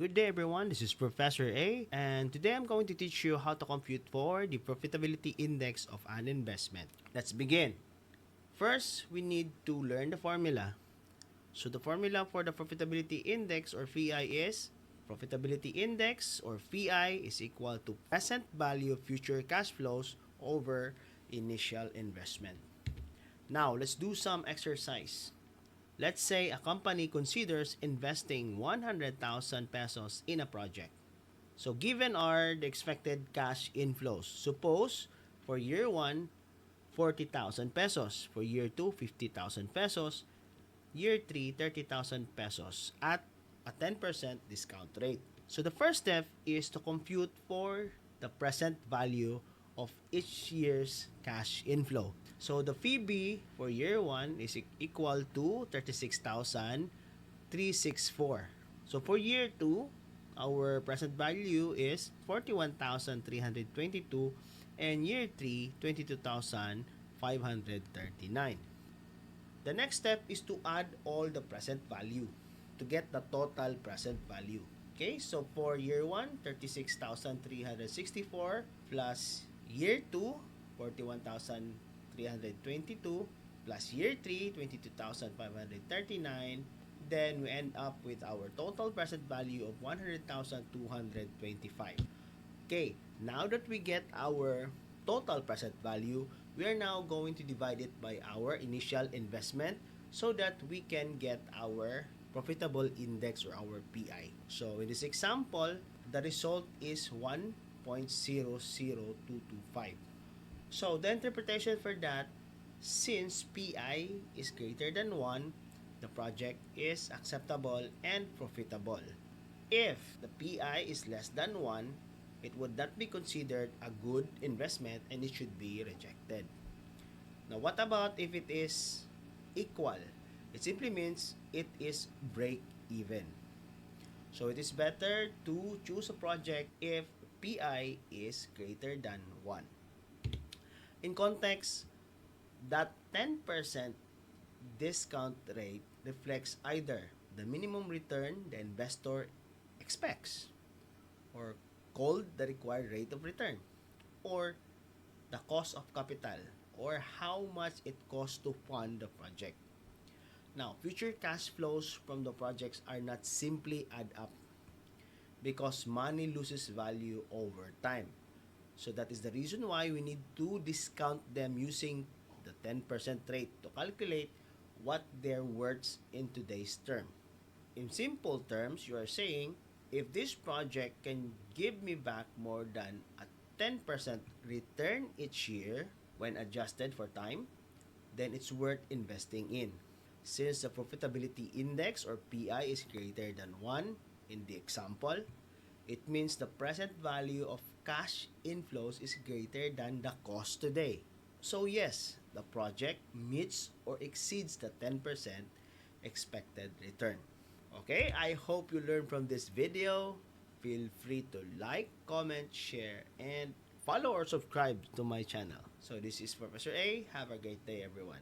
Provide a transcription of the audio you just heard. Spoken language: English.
Good day everyone, this is Professor A, and today I'm going to teach you how to compute for the profitability index of an investment. Let's begin. First, we need to learn the formula. So the formula for the profitability index or PI is profitability index or PI is equal to present value of future cash flows over initial investment. Now, let's do some exercise. Let's say a company considers investing 100,000 pesos in a project. So given are the expected cash inflows. Suppose for year 1, 40,000 pesos. For year 2, 50,000 pesos. Year 3, 30,000 pesos at a 10% discount rate. So the first step is to compute for the present value of each year's cash inflow. So the PB for year 1 is equal to 36,364. So for year 2, our present value is 41,322 and year 3, 22,539. The next step is to add all the present value to get the total present value. Okay, so for year 1, 36,364 plus year 2, 41,322 plus year 3, 22,539. Then we end up with our total present value of 100,225. Okay, now that we get our total present value, we are now going to divide it by our initial investment so that we can get our profitable index or our PI. So in this example, the result is 1.00225. So the interpretation for that, since PI is greater than 1, the project is acceptable and profitable. If the PI is less than 1, it would not be considered a good investment and it should be rejected. Now, what about if it is equal? It simply means it is break even. So it is better to choose a project if PI is greater than 1. In context, that 10% discount rate reflects either the minimum return the investor expects, or called the required rate of return, or the cost of capital, or how much it costs to fund the project. Now, future cash flows from the projects are not simply add up because money loses value over time. So that is the reason why we need to discount them using the 10% rate to calculate what they're worth in today's term. In simple terms, you are saying, if this project can give me back more than a 10% return each year when adjusted for time, then it's worth investing in. Since the profitability index or PI is greater than 1 in the example, it means the present value of cash inflows is greater than the cost today. So yes, the project meets or exceeds the 10% expected return. Okay, I hope you learned from this video. Feel free to like, comment, share, and follow or subscribe to my channel. So this is Professor A. Have a great day, everyone.